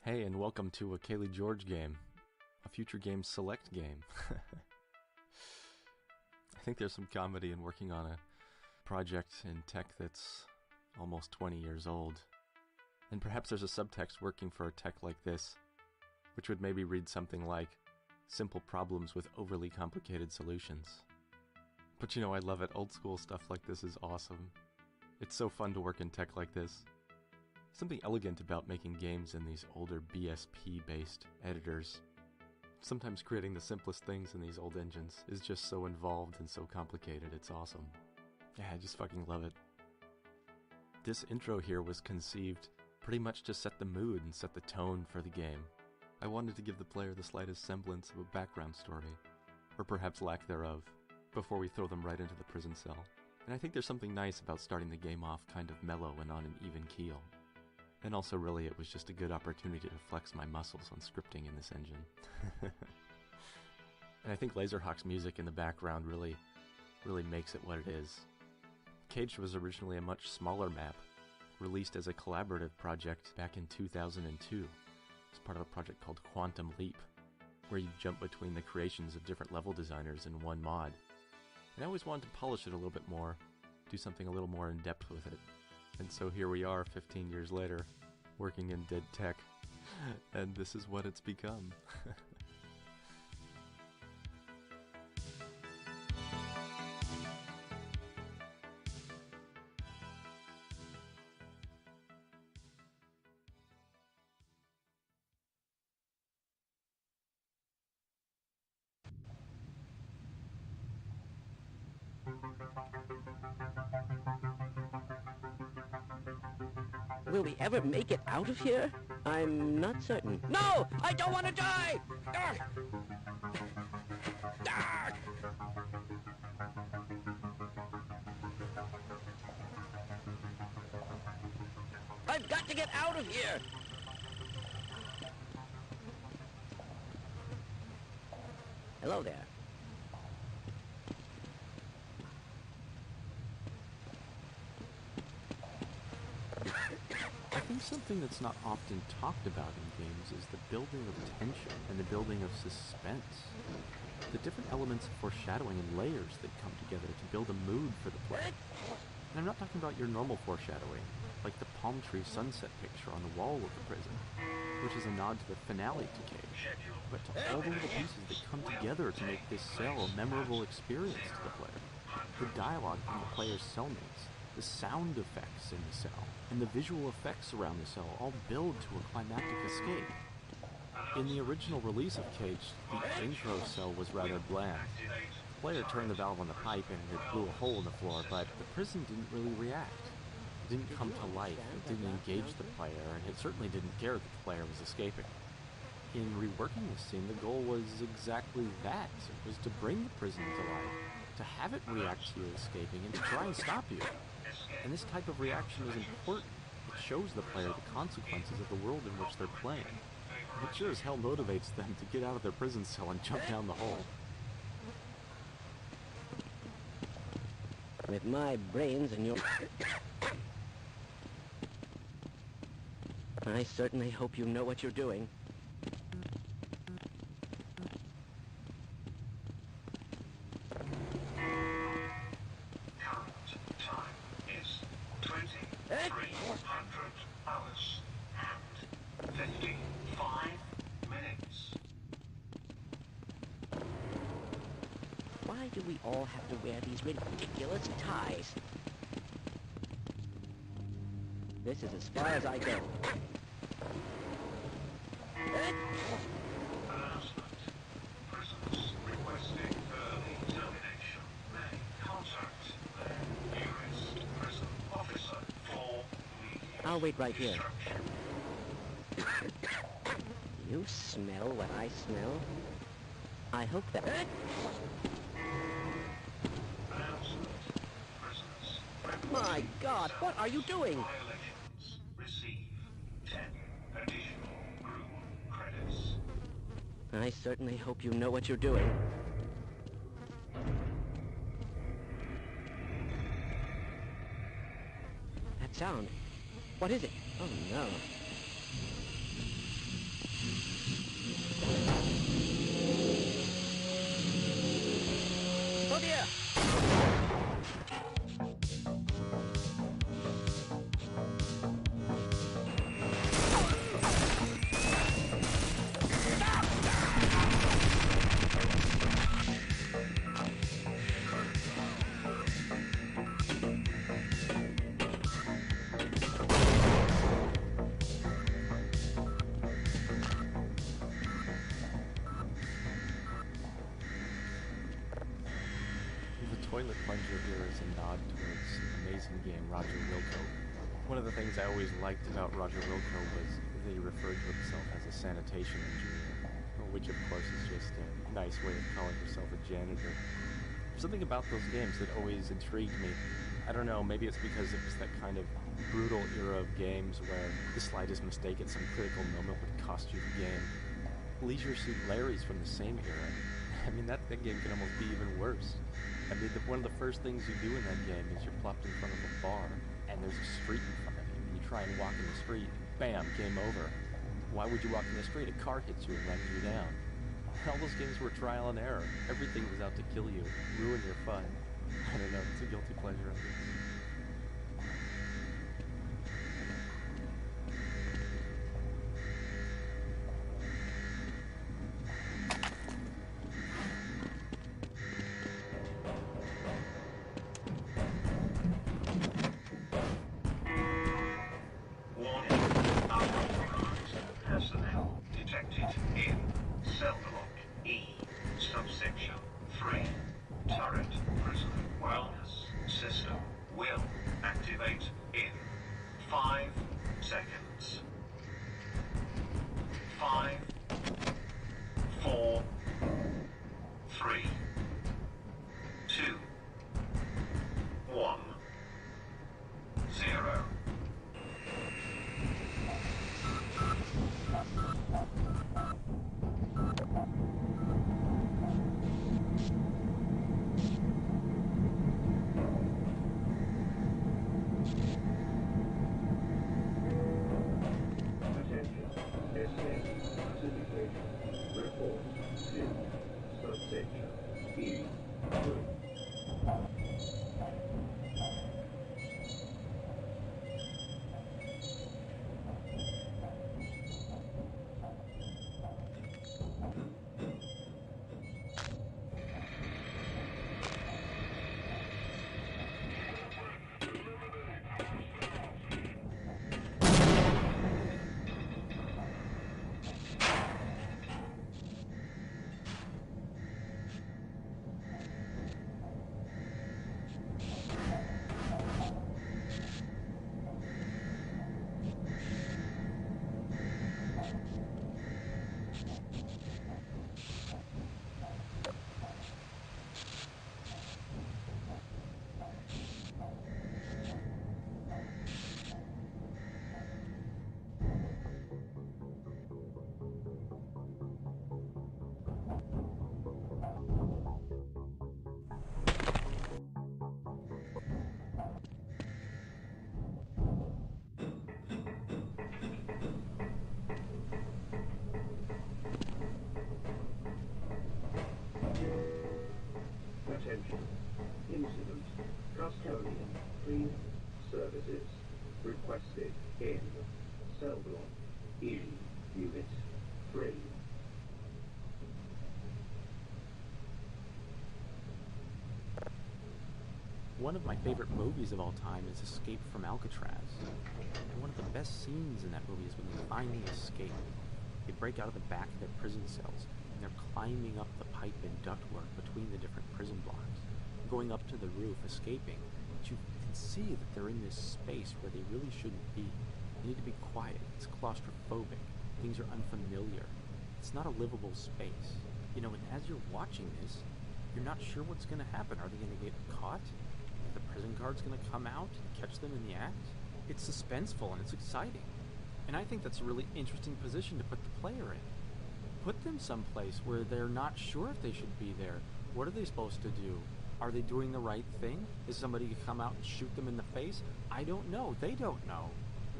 Hey, and welcome to a C.A.G.E.D game. A future game select game. I think there's some comedy in working on a project in tech that's almost 20 years old. And perhaps there's a subtext working for a tech like this, which would maybe read something like, simple problems with overly complicated solutions. But you know, I love it. Old school stuff like this is awesome. It's so fun to work in tech like this. Something elegant about making games in these older BSP-based editors. Sometimes creating the simplest things in these old engines is just so involved and so complicated, it's awesome. Yeah, I just fucking love it. This intro here was conceived pretty much to set the mood and set the tone for the game. I wanted to give the player the slightest semblance of a background story, or perhaps lack thereof, before we throw them right into the prison cell. And I think there's something nice about starting the game off kind of mellow and on an even keel. And also, really, it was just a good opportunity to flex my muscles on scripting in this engine. And I think Laserhawk's music in the background really makes it what it is. C.A.G.E.D was originally a much smaller map, released as a collaborative project back in 2002. It's part of a project called Quantum Leap, where you jump between the creations of different level designers in one mod. And I always wanted to polish it a little bit more, do something a little more in-depth with it. And so here we are 15 years later, working in dead tech, and this is what it's become. Will we ever make it out of here? I'm not certain. No! I don't want to die! I've got to get out of here! Hello there. I think something that's not often talked about in games is the building of tension and the building of suspense. The different elements of foreshadowing and layers that come together to build a mood for the player. And I'm not talking about your normal foreshadowing, like the palm tree sunset picture on the wall of the prison, which is a nod to the finale to C.A.G.E.D, but to all the little pieces that come together to make this cell a memorable experience to the player. The dialogue from the player's cellmates, the sound effects in the cell, and the visual effects around the cell all build to a climactic escape. In the original release of C.A.G.E.D, the intro cell was rather bland. The player turned the valve on the pipe and it blew a hole in the floor, but the prison didn't really react. It didn't come to life, it didn't engage the player, and it certainly didn't care that the player was escaping. In reworking this scene, the goal was exactly that. It was to bring the prison to life, to have it react to you escaping, and to try and stop you. And this type of reaction is important. It shows the player the consequences of the world in which they're playing. It sure as hell motivates them to get out of their prison cell and jump down the hole. With my brains and your... I certainly hope you know what you're doing. Current time is 2300 hours and 55 minutes. Why do we all have to wear these ridiculous ties? This is as far as I go. Announcement. Prisoners requesting early termination may contact their nearest prison officer for immediate I'll wait right here. instruction. You smell what I smell? I hope that... Announcement. Prisoners requesting My God, what are you doing? violations receive 10 additional group credits. I certainly hope you know what you're doing. That sound. What is it? Oh no. toilet plunger here is a nod towards amazing game Roger Wilco. One of the things I always liked about Roger Wilco was that he referred to himself as a sanitation engineer, which of course is just a nice way of calling yourself a janitor. There's something about those games that always intrigued me. I don't know, maybe it's because it was that kind of brutal era of games where the slightest mistake at some critical moment would cost you the game. Leisure Suit Larry's from the same era. I mean, that game can almost be even worse. I mean, one of the first things you do in that game is you're plopped in front of a bar, and there's a street in front of you, and you try and walk in the street, bam, game over. Why would you walk in the street? A car hits you and runs you down. All those games were trial and error. Everything was out to kill you, ruin your fun. I don't know, it's a guilty pleasure, I guess. Personnel detected in cell block E, subsection 3. Turret prison wellness system will activate in 5 seconds. 5, 4, 3, 2, 1, 0. Attention. Incident. Custodian. Clean. Services. Requested in cell block E, Unit 3. One of my favorite movies of all time is Escape from Alcatraz. And one of the best scenes in that movie is when they finally escape. They break out of the back of their prison cells, and they're climbing up the pipe and ductwork between the different prison blocks, going up to the roof, escaping. But you can see that they're in this space where they really shouldn't be. They need to be quiet. It's claustrophobic. Things are unfamiliar. It's not a livable space. You know, and as you're watching this, you're not sure what's going to happen. Are they going to get caught? Are the prison guards going to come out and catch them in the act? It's suspenseful and it's exciting. And I think that's a really interesting position to put the player in. Put them someplace where they're not sure if they should be there. What are they supposed to do? Are they doing the right thing? Is somebody going to come out and shoot them in the face? I don't know. They don't know.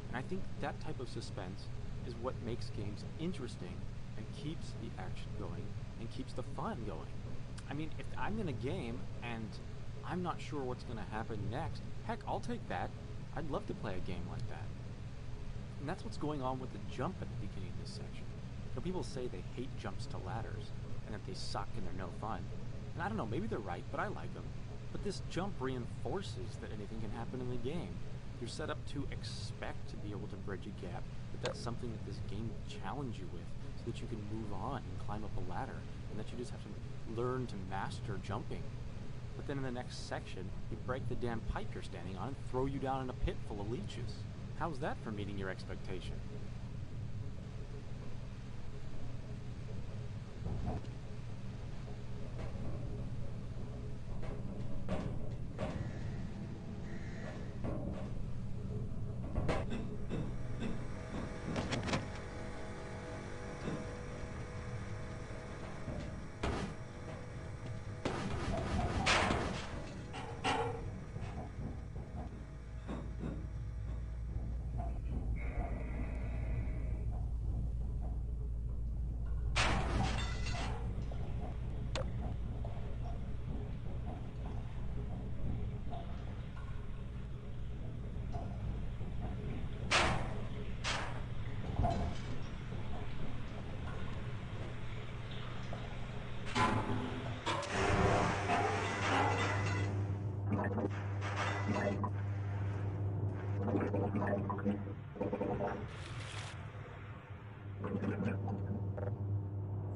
And I think that type of suspense is what makes games interesting and keeps the action going and keeps the fun going. I mean, if I'm in a game and I'm not sure what's going to happen next, heck, I'll take that. I'd love to play a game like that. And that's what's going on with the jump at the beginning of this section. You know, people say they hate jumps to ladders and that they suck and they're no fun. And I don't know, maybe they're right, but I like them. But this jump reinforces that anything can happen in the game. You're set up to expect to be able to bridge a gap, but that's something that this game will challenge you with so that you can move on and climb up a ladder, and that you just have to learn to master jumping. but then in the next section, he'd break the damn pipe you're standing on and throw you down in a pit full of leeches. How's that for meeting your expectation?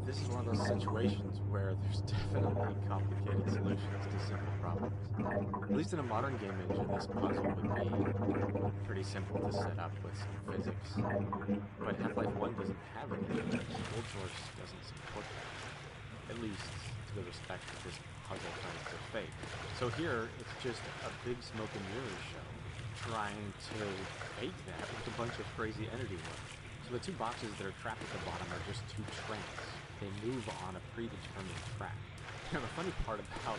This is one of those situations where there's definitely complicated solutions to simple problems. At least in a modern game engine, this puzzle would be pretty simple to set up with some physics. But Half-Life 1 doesn't have any physics. Old Source doesn't support that. At least to the respect that this puzzle tries to fake. So here, it's just a big smoke and mirrors show trying to fake that with a bunch of crazy entity work. So the two boxes that are trapped at the bottom are just two trains. They move on a predetermined track. You know, the funny part about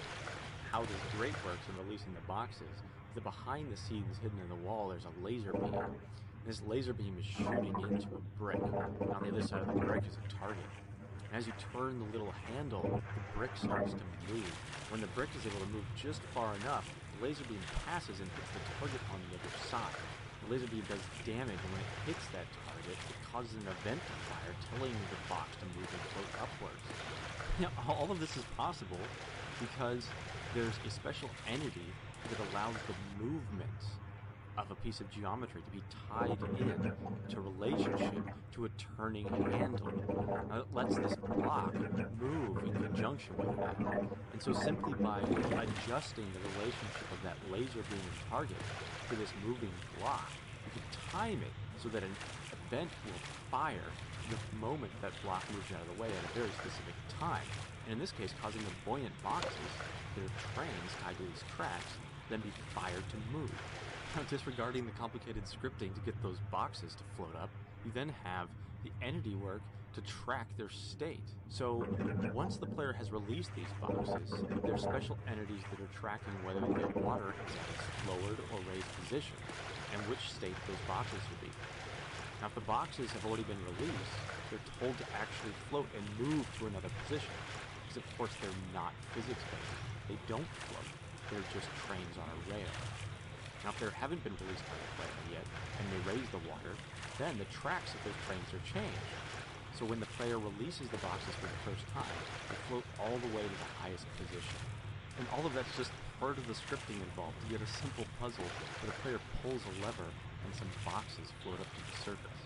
how this grate works in releasing the boxes is that behind the scenes, hidden in the wall, there's a laser beam. This laser beam is shooting into a brick. And on the other side of the brick is a target. And as you turn the little handle, the brick starts to move. When the brick is able to move just far enough, the laser beam passes and hits the target on the other side. The laser beam does damage, and when it hits that target, it causes an event to fire, telling the box to move and float upwards. Now, all of this is possible because there's a special entity that allows the movement of a piece of geometry to be tied in to relationship to a turning handle. Now, it lets this block move in conjunction with that. And so simply by adjusting the relationship of that laser beam and target to this moving block, you can time it so that an event will fire the moment that block moves out of the way at a very specific time. And in this case, causing the buoyant boxes that are trains tied to these tracks then be fired to move. Now, disregarding the complicated scripting to get those boxes to float up, you then have the entity work to track their state. So once the player has released these boxes, there's special entities that are tracking whether the water is at its lowered or raised position, and which state those boxes will be. Now, if the boxes have already been released, they're told to actually float and move to another position, because of course they're not physics-based. They don't float. They're just trains on a rail. Now, if they haven't been released by the player yet, and they raise the water, then the tracks of those trains are changed. So when the player releases the boxes for the first time, they float all the way to the highest position. And all of that's just part of the scripting involved to get a simple puzzle where the player pulls a lever and some boxes float up to the surface.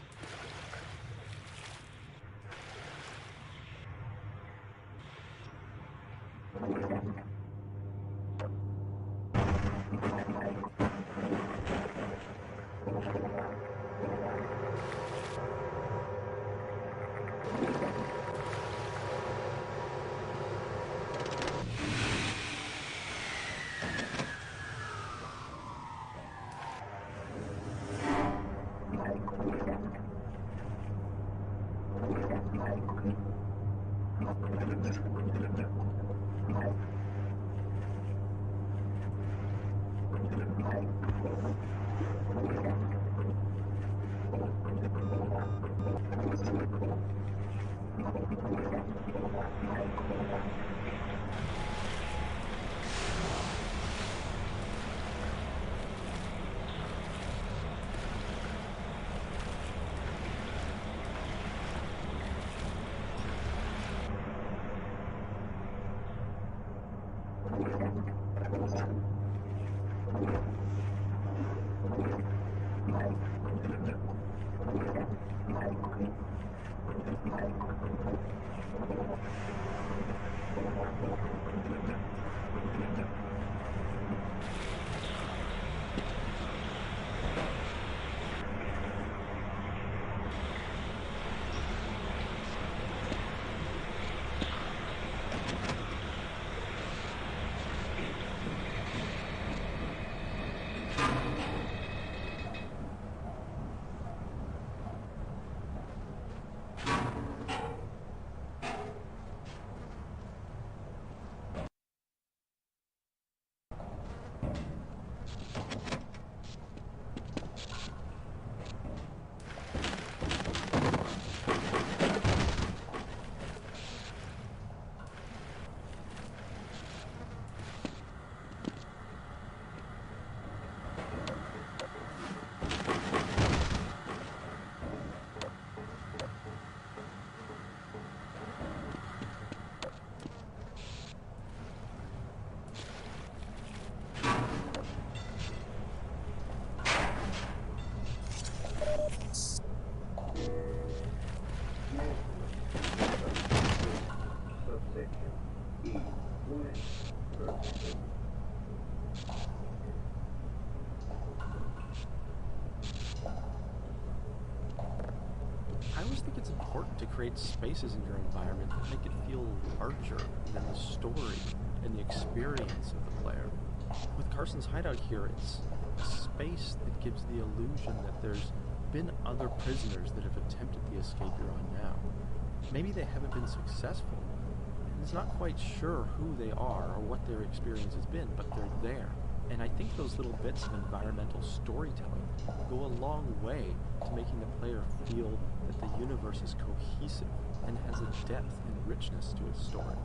always think it's important to create spaces in your environment that make it feel larger than the story and the experience of the player. With Carson's hideout here, it's a space that gives the illusion that there's been other prisoners that have attempted the escape you're on now. Maybe they haven't been successful, and it's not quite sure who they are or what their experience has been, but they're there. And I think those little bits of environmental storytelling go a long way to making the player feel that the universe is cohesive and has a depth and richness to its story.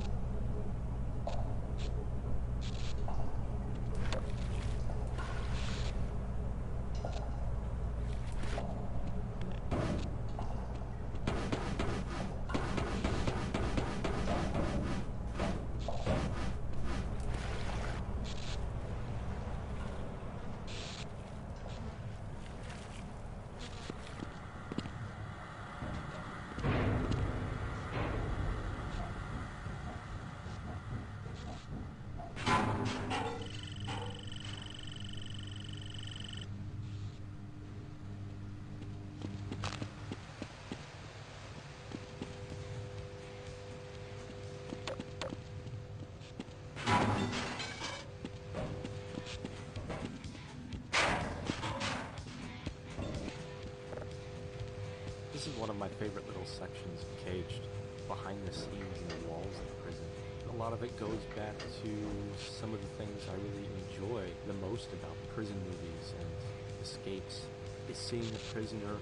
This is one of my favorite little sections of C.A.G.E.D, behind the scenes in the walls of the prison. A lot of it goes back to some of the things I really enjoy the most about prison movies and escapes, is seeing the prisoner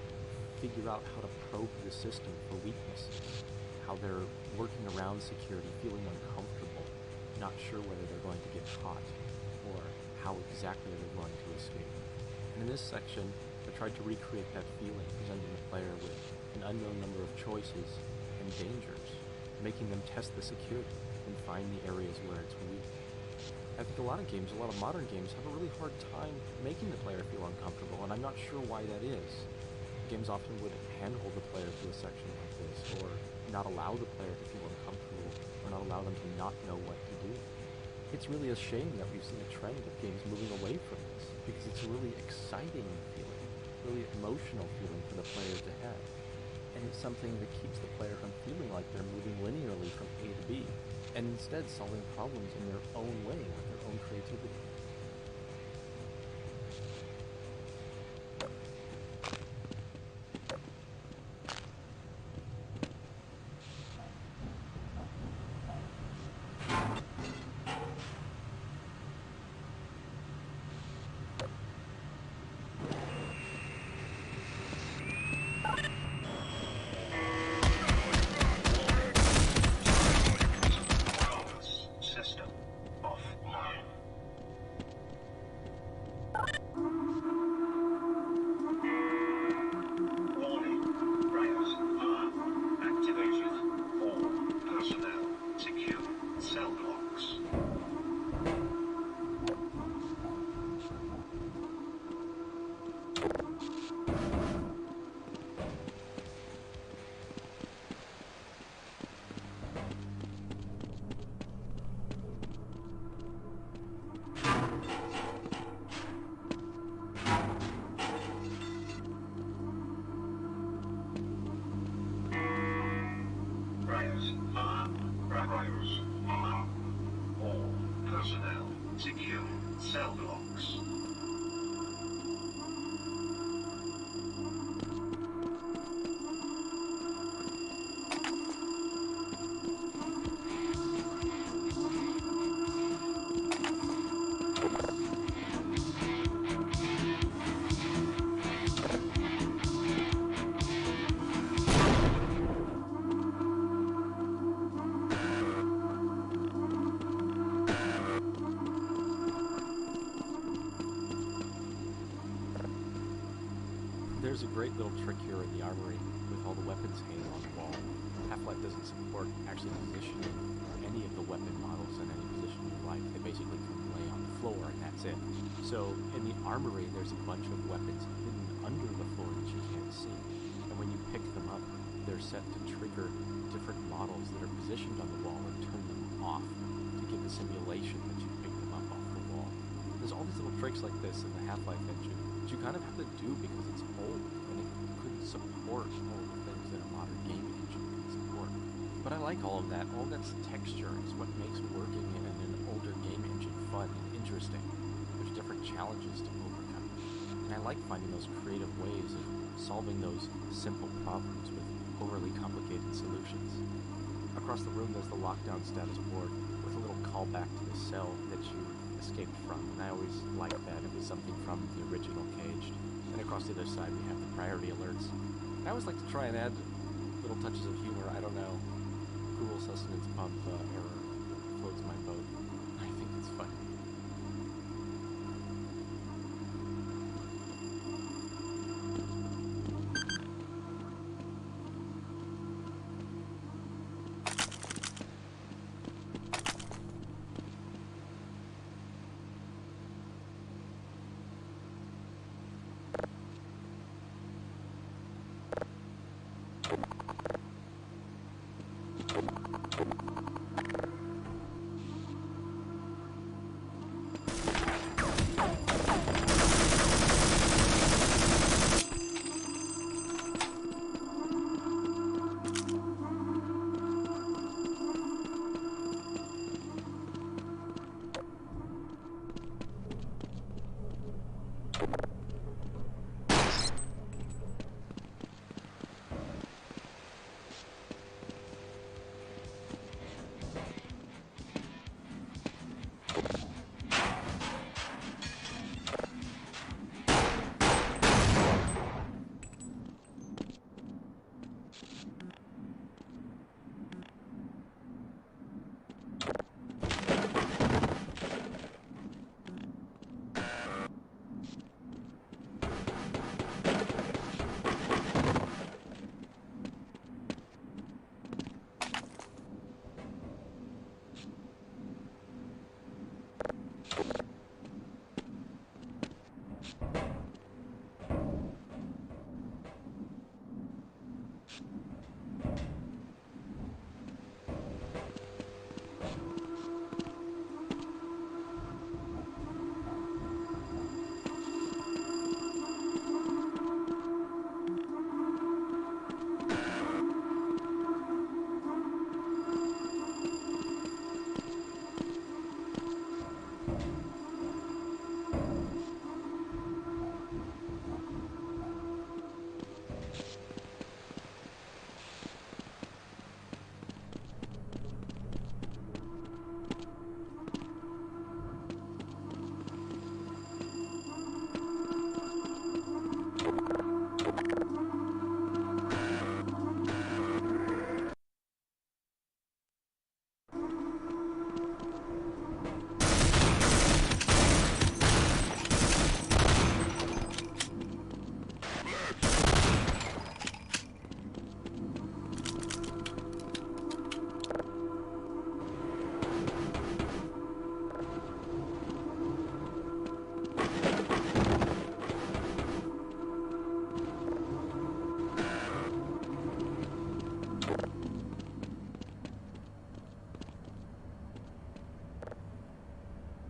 figure out how to probe the system for weaknesses, how they're working around security, feeling uncomfortable, not sure whether they're going to get caught, or how exactly they're going to escape. And in this section, I tried to recreate that feeling, presenting the player with an unknown number of choices and dangers, making them test the security and find the areas where it's weak. I think a lot of games, a lot of modern games, have a really hard time making the player feel uncomfortable, and I'm not sure why that is. Games often would handhold the player through a section like this, or not allow the player to feel uncomfortable, or not allow them to not know what to do. It's really a shame that we've seen a trend of games moving away from this, because it's a really exciting feeling, really emotional feeling for the player to have. And it's something that keeps the player from feeling like they're moving linearly from A to B, and instead solving problems in their own way with their own creativity. Personnel, secure cell blocks. There's a great little trick here in the armory with all the weapons hanging on the wall. Half-Life doesn't support actually positioning any of the weapon models in any position you like. They basically can lay on the floor and that's it. So in the armory, there's a bunch of weapons hidden under the floor that you can't see. And when you pick them up, they're set to trigger different models that are positioned on the wall and turn them off to give the simulation that you picked them up off the wall. There's all these little tricks like this in the Half-Life engine that you kind of have to do because it's old and it couldn't support all the things that a But I like all of that. All that's texture is what makes working in an older game engine fun and interesting. There's different challenges to overcome. And I like finding those creative ways of solving those simple problems with overly complicated solutions. Across the room there's the lockdown status board with a little callback to the cell that you escaped from, and I always liked that. It was something from the original C.A.G.E.D. And across the other side we have the priority alerts. I always like to try and add little touches of humor. I don't know. Google sustenance pump error floats my boat. I think it's funny.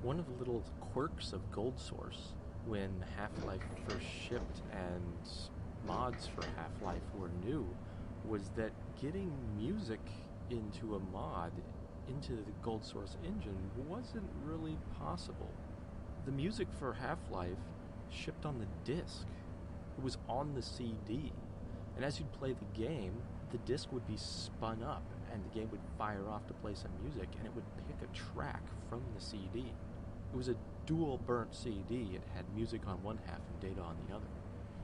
One of the little quirks of Gold Source when Half-Life first shipped and mods for Half-Life were new was that getting music into a mod into the Gold Source engine wasn't really possible. The music for Half-Life shipped on the disc. It was on the CD. And as you'd play the game, the disc would be spun up and the game would fire off to play some music and it would pick a track from the CD. It was a dual burnt CD. It had music on one half and data on the other.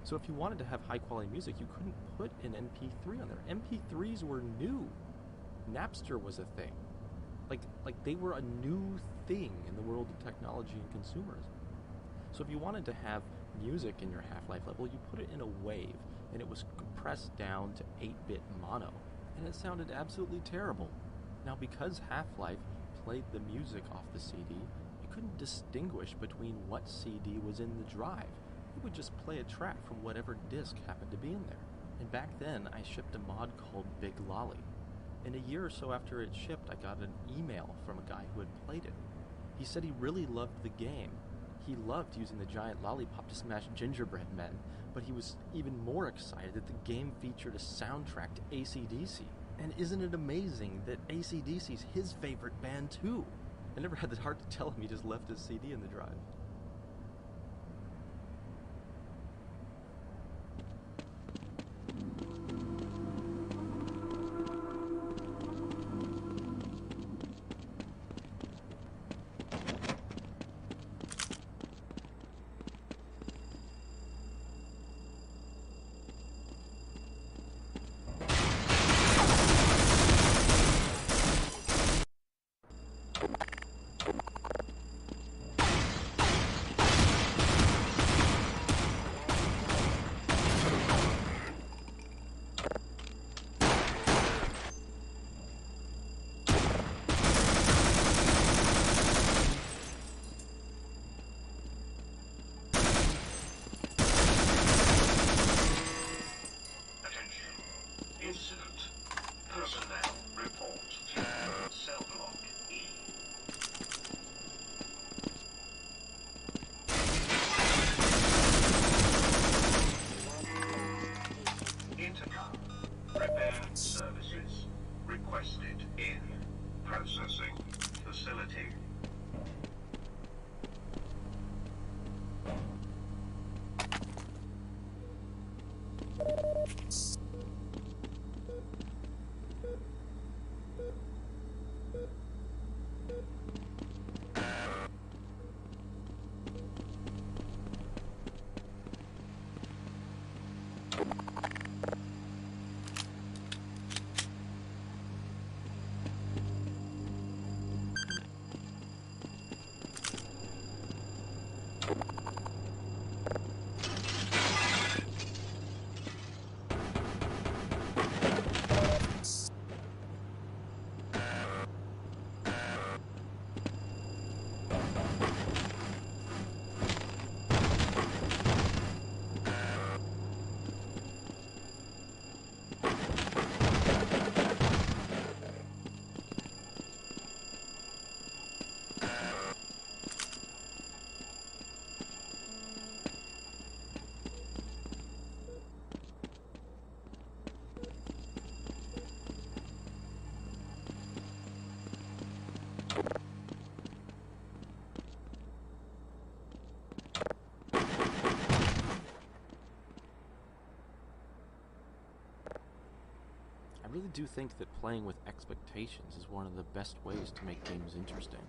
So if you wanted to have high quality music, you couldn't put an MP3 on there. MP3s were new. Napster was a thing. Like they were a new thing in the world of technology and consumerism. So if you wanted to have music in your Half-Life level, you put it in a wave, and it was compressed down to 8-bit mono, and it sounded absolutely terrible. Now because Half-Life played the music off the CD, you couldn't distinguish between what CD was in the drive. It would just play a track from whatever disc happened to be in there. And back then, I shipped a mod called Big Lolly. And a year or so after it shipped, I got an email from a guy who had played it. He said he really loved the game. He loved using the giant lollipop to smash gingerbread men, but he was even more excited that the game featured a soundtrack to AC/DC. And isn't it amazing that AC/DC's his favorite band too? I never had the heart to tell him he just left his CD in the drive. I really do think that playing with expectations is one of the best ways to make games interesting.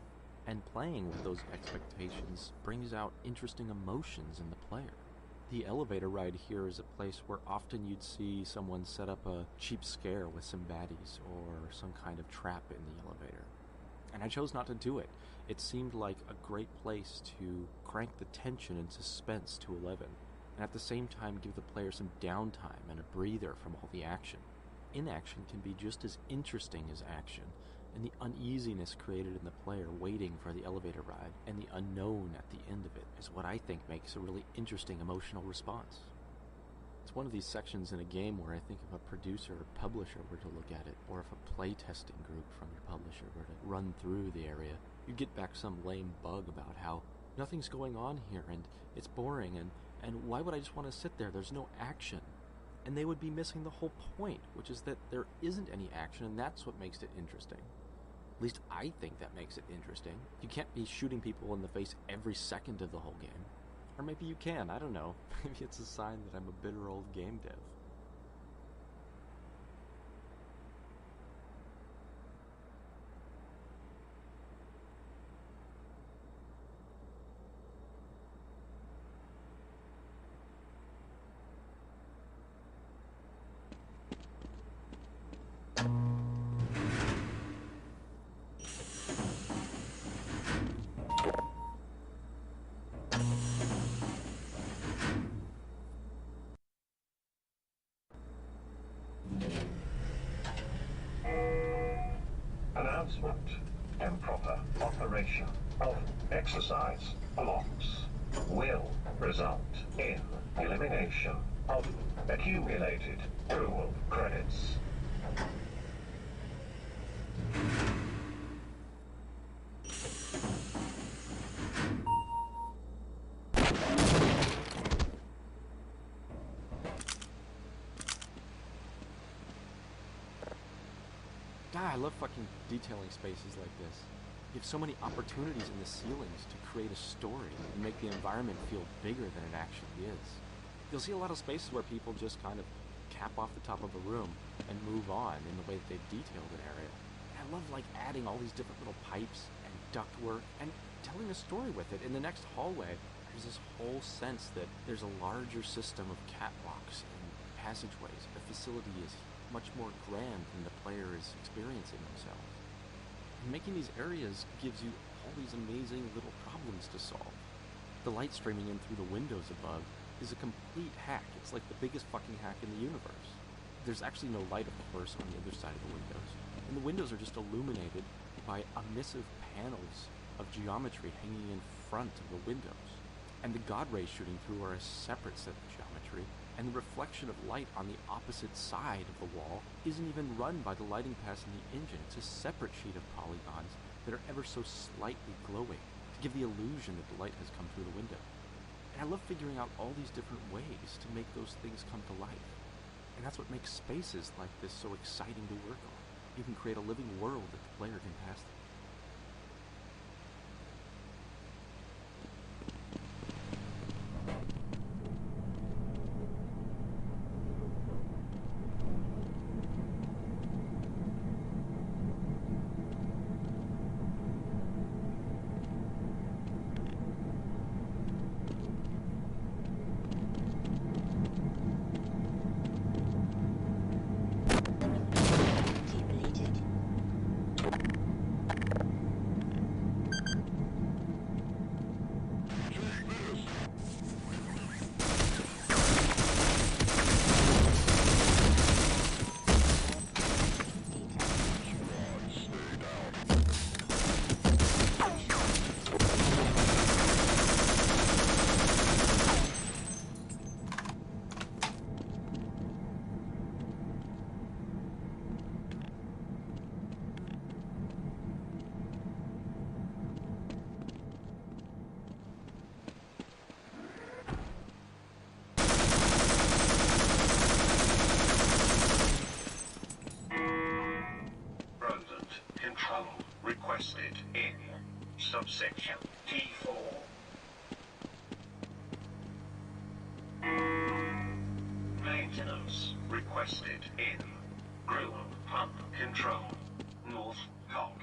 And playing with those expectations brings out interesting emotions in the player. The elevator ride here is a place where often you'd see someone set up a cheap scare with some baddies or some kind of trap in the elevator. And I chose not to do it. It seemed like a great place to crank the tension and suspense to 11, and at the same time give the player some downtime and a breather from all the action. Inaction can be just as interesting as action, and the uneasiness created in the player waiting for the elevator ride and the unknown at the end of it is what I think makes a really interesting emotional response. It's one of these sections in a game where I think if a producer or publisher were to look at it, or if a playtesting group from your publisher were to run through the area, you'd get back some lame bug about how nothing's going on here and it's boring and why would I just want to sit there? There's no action. And they would be missing the whole point, which is that there isn't any action, and that's what makes it interesting. At least I think that makes it interesting. You can't be shooting people in the face every second of the whole game. Or maybe you can, I don't know. Maybe it's a sign that I'm a bitter old game dev. Announcement. Improper operation of exercise blocks will result in elimination of accumulated dual credits. God, I love fucking detailing spaces like this. You have so many opportunities in the ceilings to create a story and make the environment feel bigger than it actually is. You'll see a lot of spaces where people just kind of cap off the top of a room and move on in the way that they've detailed an area. And I love like adding all these different little pipes and ductwork and telling a story with it. In the next hallway, there's this whole sense that there's a larger system of catwalks and passageways. The facility is much more grand than the player is experiencing themselves. And making these areas gives you all these amazing little problems to solve. The light streaming in through the windows above is a complete hack. It's like the biggest fucking hack in the universe. There's actually no light, of course, on the other side of the windows. And the windows are just illuminated by emissive panels of geometry hanging in front of the windows. And the God rays shooting through are a separate set of geometry, and the reflection of light on the opposite side of the wall isn't even run by the lighting pass in the engine. It's a separate sheet of polygons that are ever so slightly glowing to give the illusion that the light has come through the window. And I love figuring out all these different ways to make those things come to life. And that's what makes spaces like this so exciting to work on. You can create a living world that the player can pass through. Requested in subsection T4. Maintenance requested in group pump control, North Cock.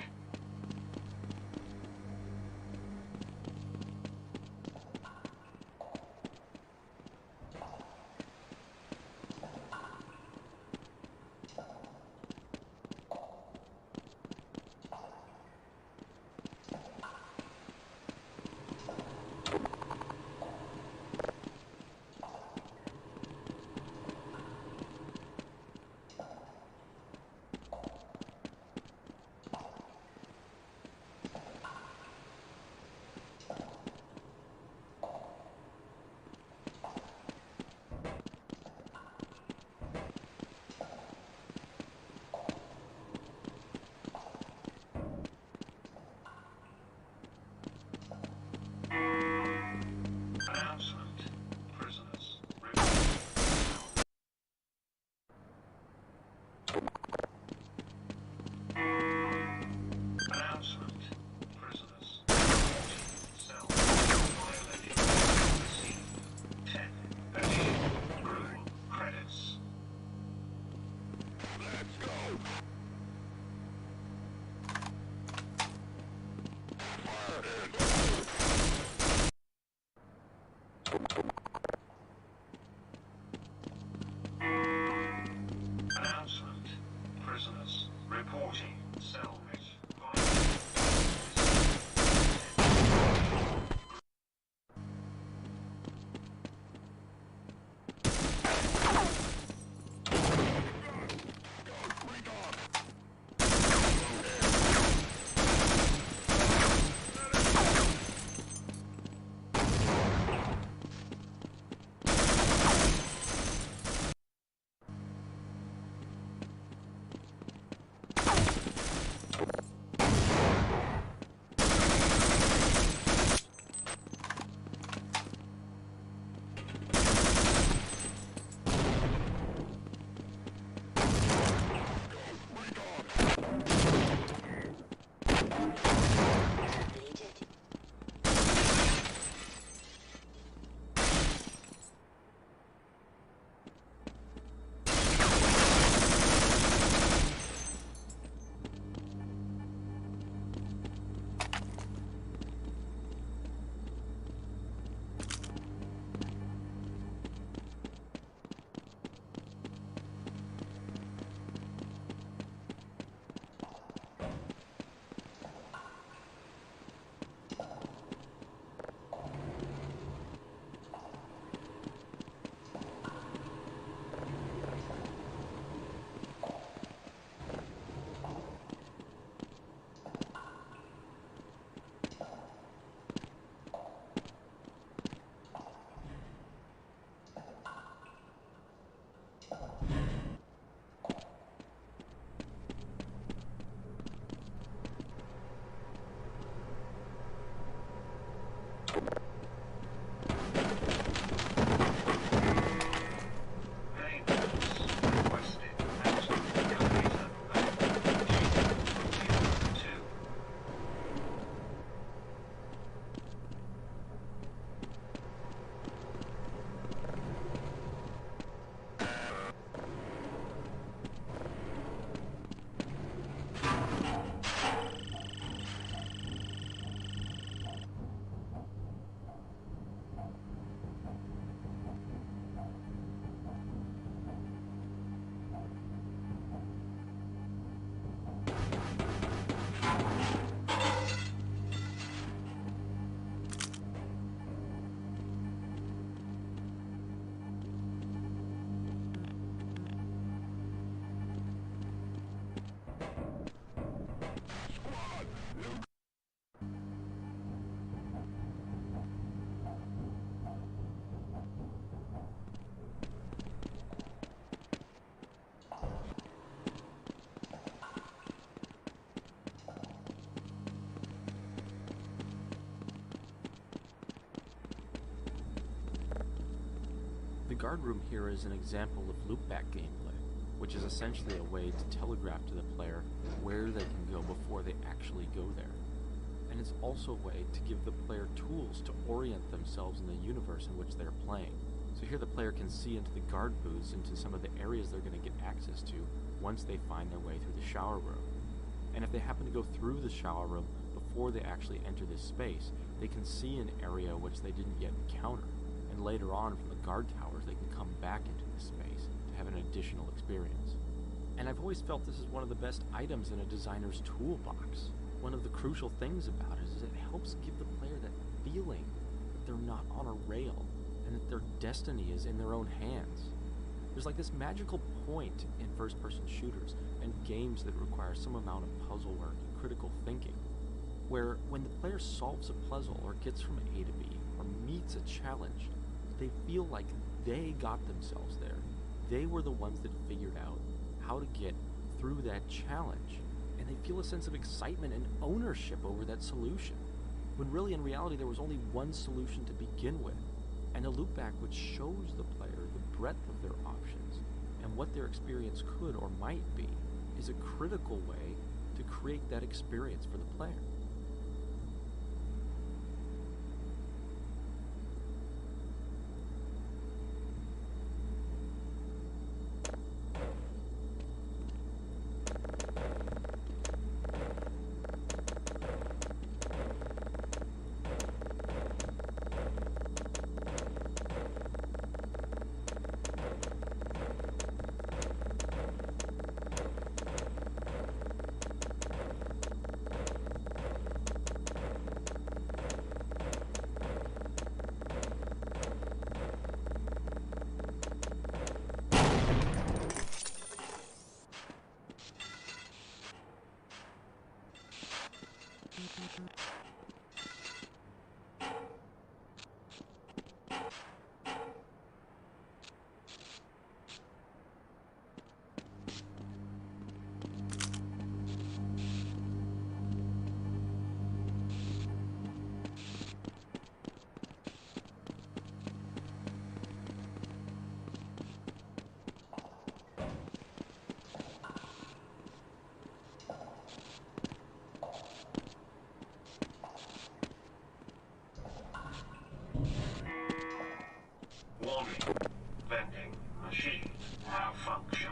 guard room here is an example of loopback gameplay, which is essentially a way to telegraph to the player where they can go before they actually go there. And it's also a way to give the player tools to orient themselves in the universe in which they're playing. So here the player can see into the guard booths, into some of the areas they're going to get access to once they find their way through the shower room. And if they happen to go through the shower room before they actually enter this space, they can see an area which they didn't yet encounter. And later on from the guard towers, they can come back into this space to have an additional experience. And I've always felt this is one of the best items in a designer's toolbox. One of the crucial things about it is it helps give the player that feeling that they're not on a rail and that their destiny is in their own hands. There's like this magical point in first-person shooters and games that require some amount of puzzle work and critical thinking, where when the player solves a puzzle or gets from A to B or meets a challenge, they feel like they got themselves there. They were the ones that figured out how to get through that challenge, and they feel a sense of excitement and ownership over that solution, when really in reality there was only one solution to begin with. And a loopback which shows the player the breadth of their options and what their experience could or might be is a critical way to create that experience for the player. Warning. Vending machines malfunction.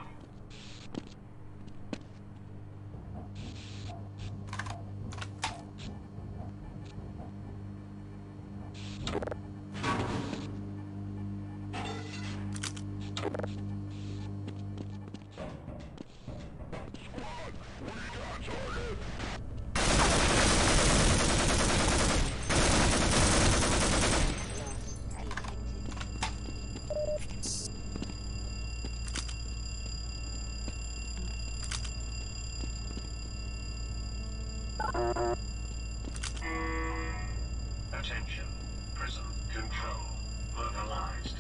Attention. Prison control mobilized.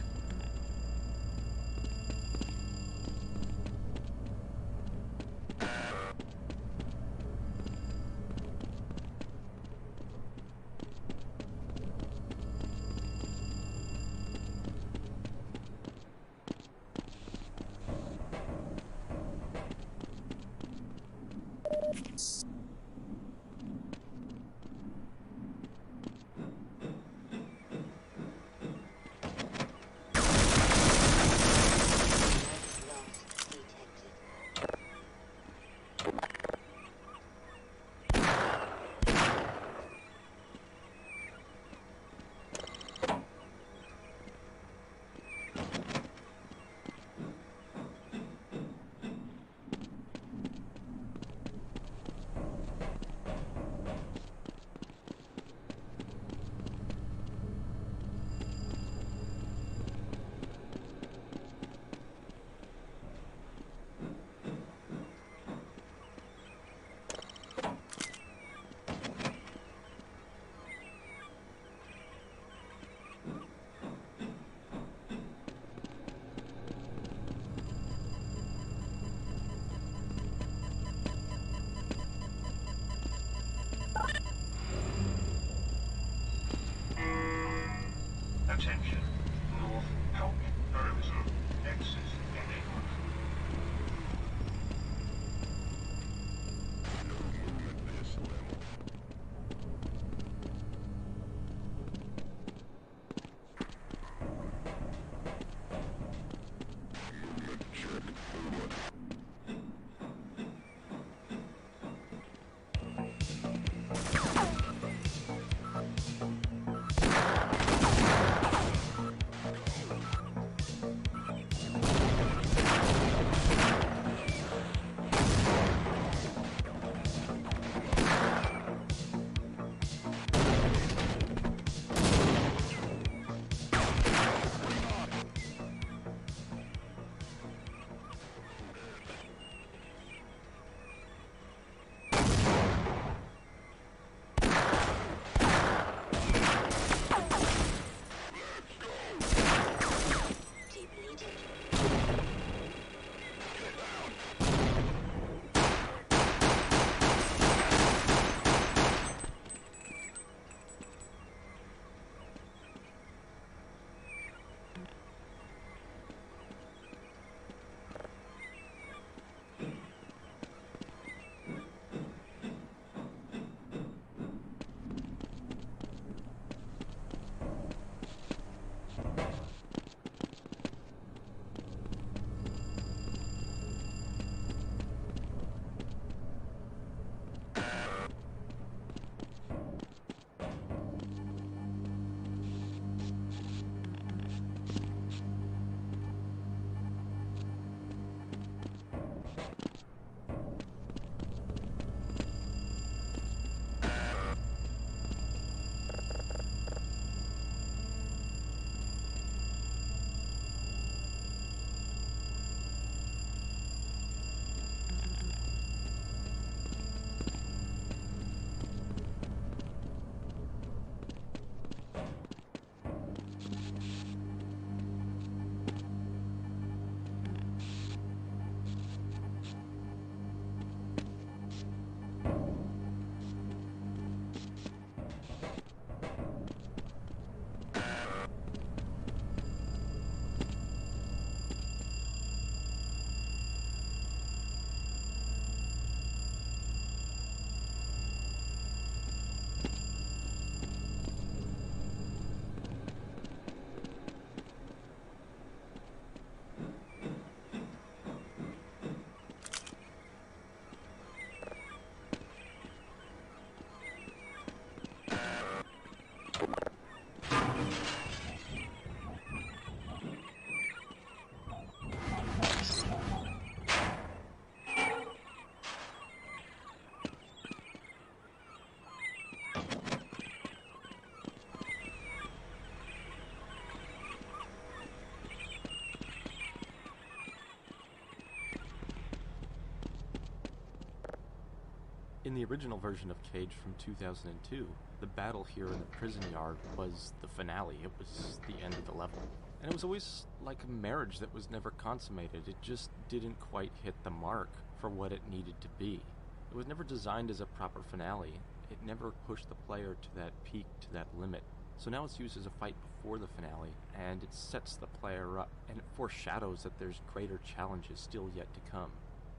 In the original version of C.A.G.E.D from 2002, the battle here in the prison yard was the finale. It was the end of the level. And it was always like a marriage that was never consummated. It just didn't quite hit the mark for what it needed to be. It was never designed as a proper finale. It never pushed the player to that peak, to that limit. So now it's used as a fight before the finale, and it sets the player up, and it foreshadows that there's greater challenges still yet to come.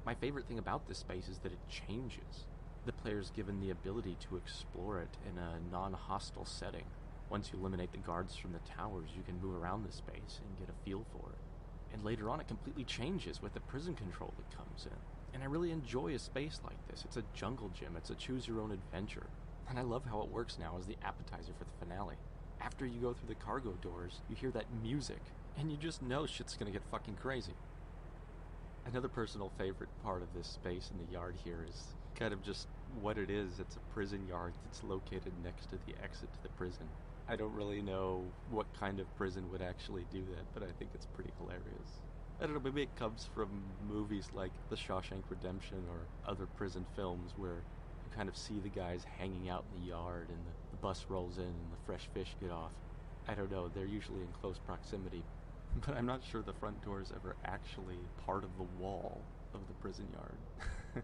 My favorite thing about this space is that it changes. The player's given the ability to explore it in a non-hostile setting. Once you eliminate the guards from the towers, you can move around the space and get a feel for it. And later on, it completely changes with the prison control that comes in. And I really enjoy a space like this. It's a jungle gym. It's a choose-your-own-adventure. And I love how it works now as the appetizer for the finale. After you go through the cargo doors, you hear that music, and you just know shit's gonna get fucking crazy. Another personal favorite part of this space in the yard here is kind of just what it is. It's a prison yard that's located next to the exit to the prison. I don't really know what kind of prison would actually do that, but I think it's pretty hilarious. I don't know, maybe it comes from movies like The Shawshank Redemption or other prison films where you kind of see the guys hanging out in the yard and the bus rolls in and the fresh fish get off. I don't know, they're usually in close proximity, but I'm not sure the front door is ever actually part of the wall of the prison yard.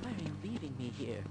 Why are you leaving me here?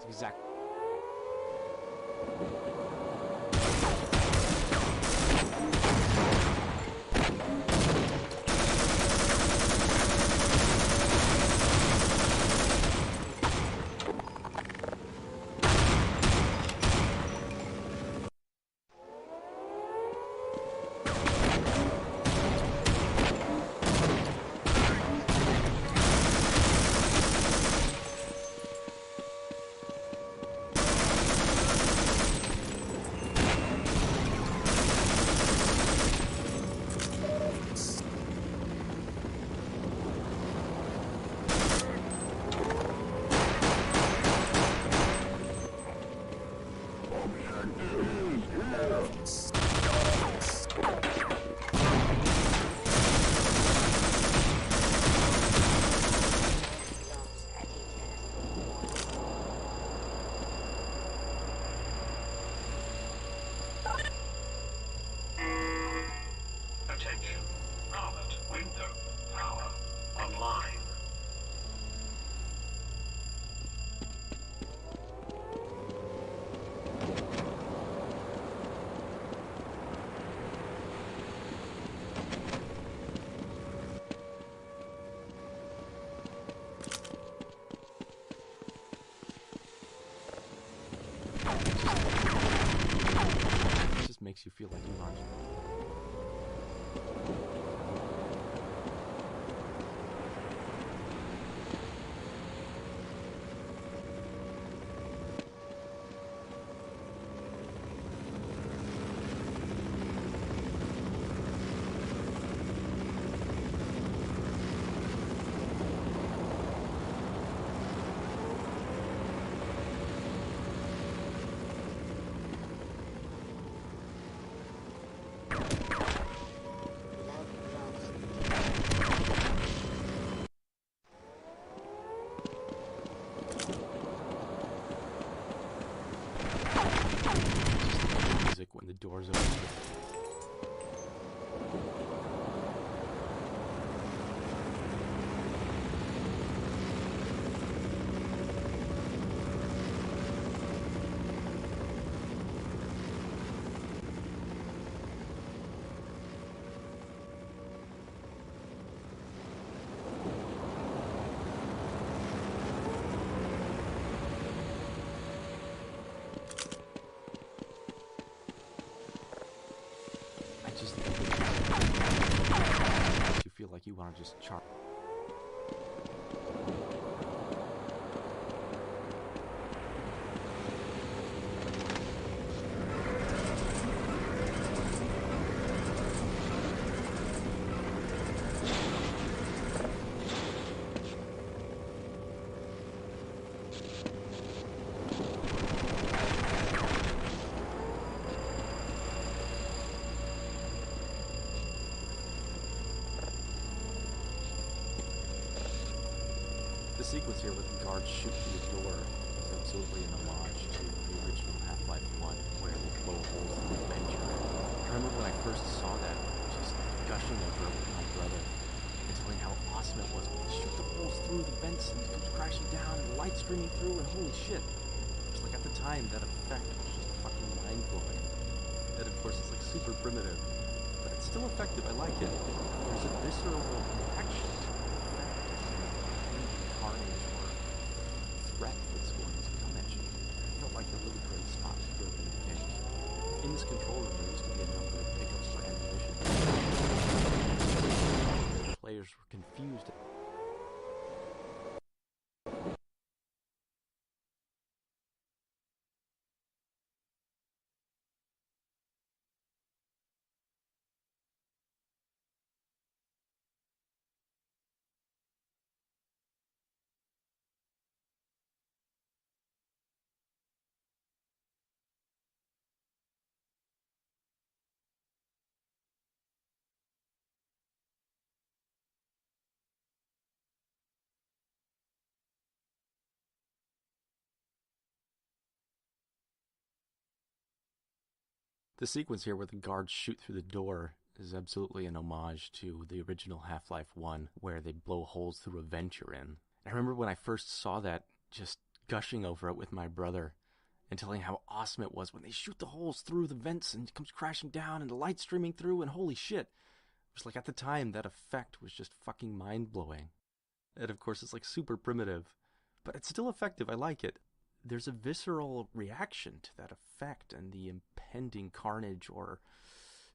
exactly. Attention. Armored window power online. It just makes you feel like you aren't. When the doors open. Just makes you feel like you want to just charge. The sequence here with the guards shoot through the door is absolutely an homage to the original Half-Life 1, where they blow holes in the adventure. I remember when I first saw that, just gushing over it with my brother, and telling how awesome it was when they shoot the holes through the vents and it comes crashing down and the light streaming through, and holy shit. It's like at the time, that effect was just fucking mind-blowing. That of course is like super primitive, but it's still effective, I like it. There's a visceral reaction to the effect. Carnage or threat that's going to come at you. I felt like the really great spot to build in the game. In this control room, there used to be a number of pickups for ammunition. The players were confused. The sequence here where the guards shoot through the door is absolutely an homage to the original Half-Life 1, where they blow holes through a vent you're in. I remember when I first saw that, just gushing over it with my brother and telling how awesome it was when they shoot the holes through the vents and it comes crashing down and the light streaming through, and holy shit. It was like, at the time, that effect was just fucking mind-blowing. And of course, it's like super primitive, but it's still effective. I like it. There's a visceral reaction to that effect and the impending carnage or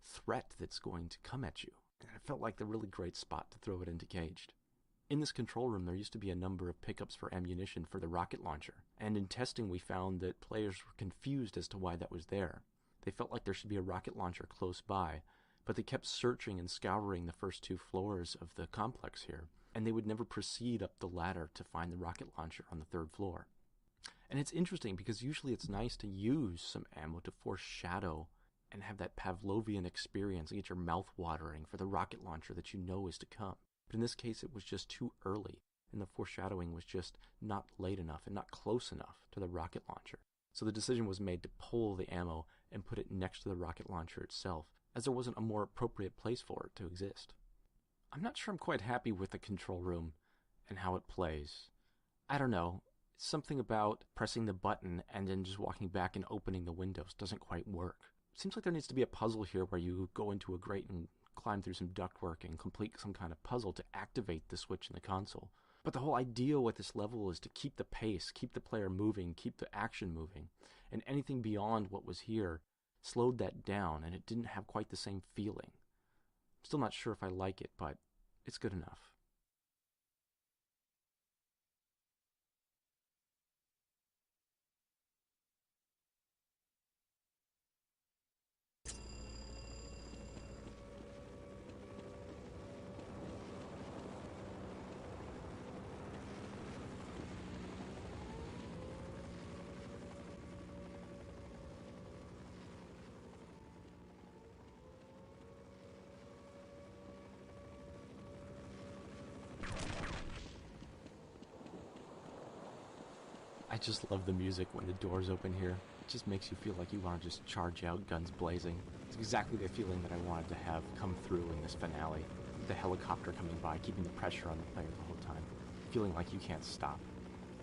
threat that's going to come at you. And it felt like the really great spot to throw it into C.A.G.E.D. In this control room, there used to be a number of pickups for ammunition for the rocket launcher, and in testing we found that players were confused as to why that was there. They felt like there should be a rocket launcher close by, but they kept searching and scouring the first 2 floors of the complex here, and they would never proceed up the ladder to find the rocket launcher on the 3rd floor. And it's interesting because usually it's nice to use some ammo to foreshadow and have that Pavlovian experience and get your mouth watering for the rocket launcher that you know is to come. But in this case, it was just too early, and the foreshadowing was just not late enough and not close enough to the rocket launcher. So the decision was made to pull the ammo and put it next to the rocket launcher itself, as there wasn't a more appropriate place for it to exist. I'm not sure I'm quite happy with the control room and how it plays. I don't know. Something about pressing the button and then just walking back and opening the windows doesn't quite work. It seems like there needs to be a puzzle here where you go into a grate and climb through some ductwork and complete some kind of puzzle to activate the switch in the console. But the whole idea with this level is to keep the pace, keep the player moving, keep the action moving, and anything beyond what was here slowed that down, and it didn't have quite the same feeling. I'm still not sure if I like it, but it's good enough. I just love the music when the doors open here. It just makes you feel like you want to just charge out, guns blazing. It's exactly the feeling that I wanted to have come through in this finale. The helicopter coming by, keeping the pressure on the player the whole time. Feeling like you can't stop.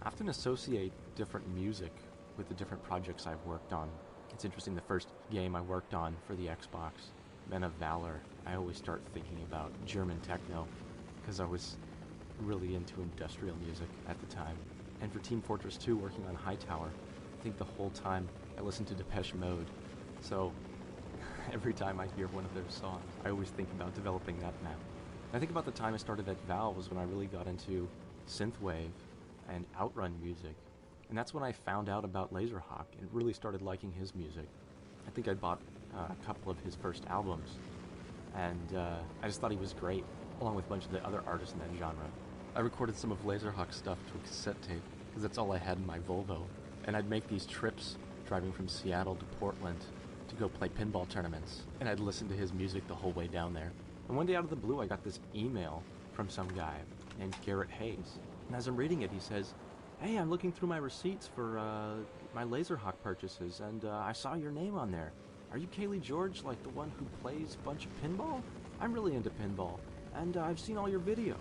I often associate different music with the different projects I've worked on. It's interesting, the first game I worked on for the Xbox, Men of Valor, I always start thinking about German techno, because I was really into industrial music at the time. And for Team Fortress 2, working on Hightower, I think the whole time I listened to Depeche Mode. So every time I hear one of their songs, I always think about developing that map. And I think about the time I started at Valve was when I really got into synthwave and outrun music. And that's when I found out about Laserhawk and really started liking his music. I think I bought a couple of his first albums, and I just thought he was great, along with a bunch of the other artists in that genre. I recorded some of Laserhawk stuff to a cassette tape, because that's all I had in my Volvo. And I'd make these trips, driving from Seattle to Portland, to go play pinball tournaments. And I'd listen to his music the whole way down there. And one day out of the blue, I got this email from some guy named Garrett Hayes. And as I'm reading it, he says, "Hey, I'm looking through my receipts for my Laserhawk purchases, and I saw your name on there. Are you Kaylee George, like the one who plays a bunch of pinball? I'm really into pinball, and I've seen all your videos."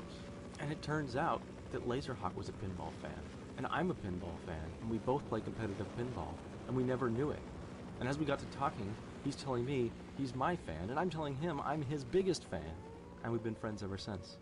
And it turns out that Laserhawk was a pinball fan, and I'm a pinball fan, and we both play competitive pinball, and we never knew it. And as we got to talking, he's telling me he's my fan, and I'm telling him I'm his biggest fan, and we've been friends ever since.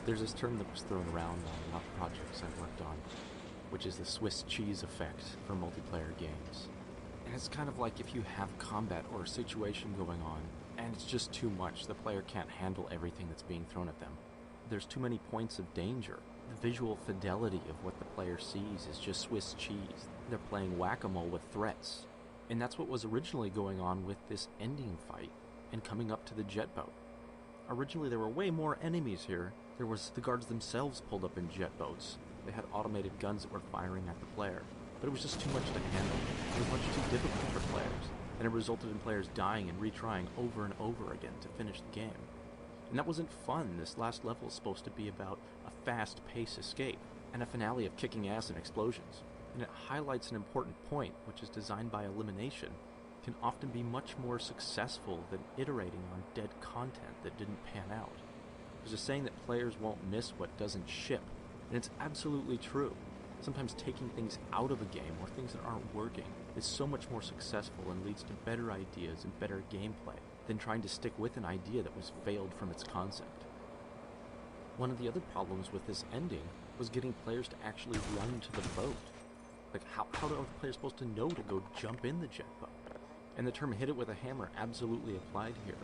There's this term that was thrown around on a lot of projects I've worked on, which is the Swiss cheese effect for multiplayer games. And it's kind of like if you have combat or a situation going on, and it's just too much, the player can't handle everything that's being thrown at them. There's too many points of danger. The visual fidelity of what the player sees is just Swiss cheese. They're playing whack-a-mole with threats. And that's what was originally going on with this ending fight and coming up to the jet boat. Originally there were way more enemies here. There was the guards themselves pulled up in jet boats. They had automated guns that were firing at the player. But it was just too much to handle. It was much too difficult for players. And it resulted in players dying and retrying over and over again to finish the game. And that wasn't fun. This last level is supposed to be about a fast-paced escape and a finale of kicking ass and explosions. And it highlights an important point, which is design by elimination can often be much more successful than iterating on dead content that didn't pan out. There's a saying that players won't miss what doesn't ship, and it's absolutely true. Sometimes taking things out of a game or things that aren't working is so much more successful and leads to better ideas and better gameplay than trying to stick with an idea that was failed from its concept. One of the other problems with this ending was getting players to actually run to the boat. Like, how are the players supposed to know to go jump in the jet boat? And the term hit it with a hammer absolutely applied here.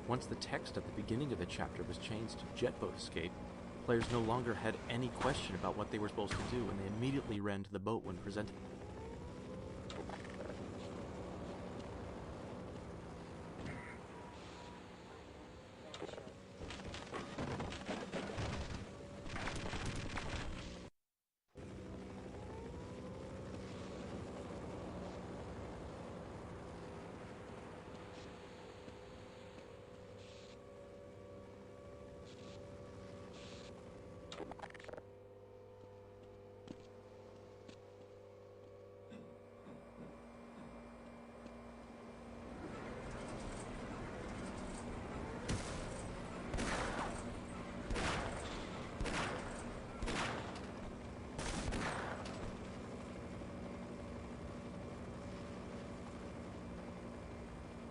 Once the text at the beginning of the chapter was changed to jet boat escape, players no longer had any question about what they were supposed to do, and they immediately ran to the boat when presented.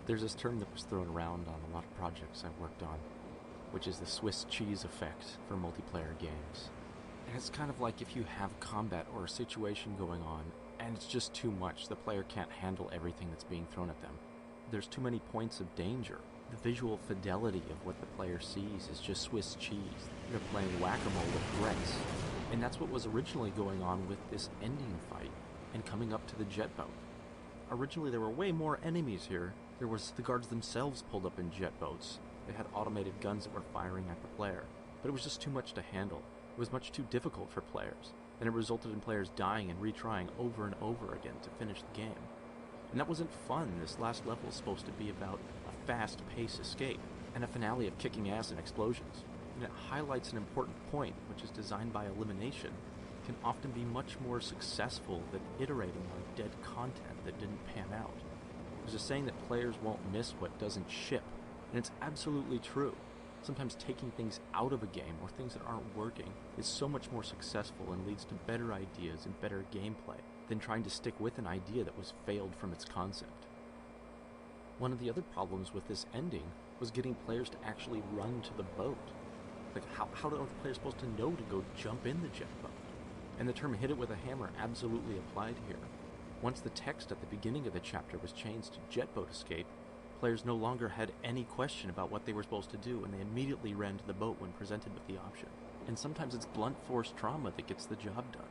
There's this term that was thrown around on a lot of projects I've worked on, which is the Swiss cheese effect for multiplayer games. And it's kind of like if you have combat or a situation going on, and it's just too much, the player can't handle everything that's being thrown at them. There's too many points of danger. The visual fidelity of what the player sees is just Swiss cheese. They're playing whack-a-mole with threats. And that's what was originally going on with this ending fight and coming up to the jet boat. Originally there were way more enemies here. There was the guards themselves pulled up in jet boats. They had automated guns that were firing at the player. But it was just too much to handle. It was much too difficult for players. And it resulted in players dying and retrying over and over again to finish the game. And that wasn't fun. This last level is supposed to be about a fast-paced escape and a finale of kicking ass and explosions. And it highlights an important point, which is design by elimination can often be much more successful than iterating on dead content that didn't pan out. There's a saying that players won't miss what doesn't ship, and it's absolutely true. Sometimes taking things out of a game or things that aren't working is so much more successful and leads to better ideas and better gameplay than trying to stick with an idea that was failed from its concept. One of the other problems with this ending was getting players to actually run to the boat. Like, how are the players supposed to know to go jump in the jet boat? And the term hit it with a hammer absolutely applied here. Once the text at the beginning of the chapter was changed to jet boat escape, players no longer had any question about what they were supposed to do, and they immediately ran to the boat when presented with the option. And sometimes it's blunt force trauma that gets the job done.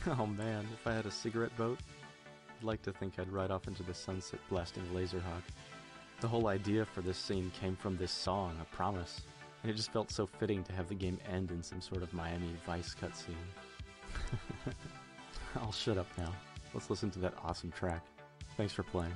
Oh man, if I had a cigarette boat, I'd like to think I'd ride off into the sunset blasting Laserhawk. The whole idea for this scene came from this song, A Promise, and it just felt so fitting to have the game end in some sort of Miami Vice cutscene. I'll shut up now. Let's listen to that awesome track. Thanks for playing.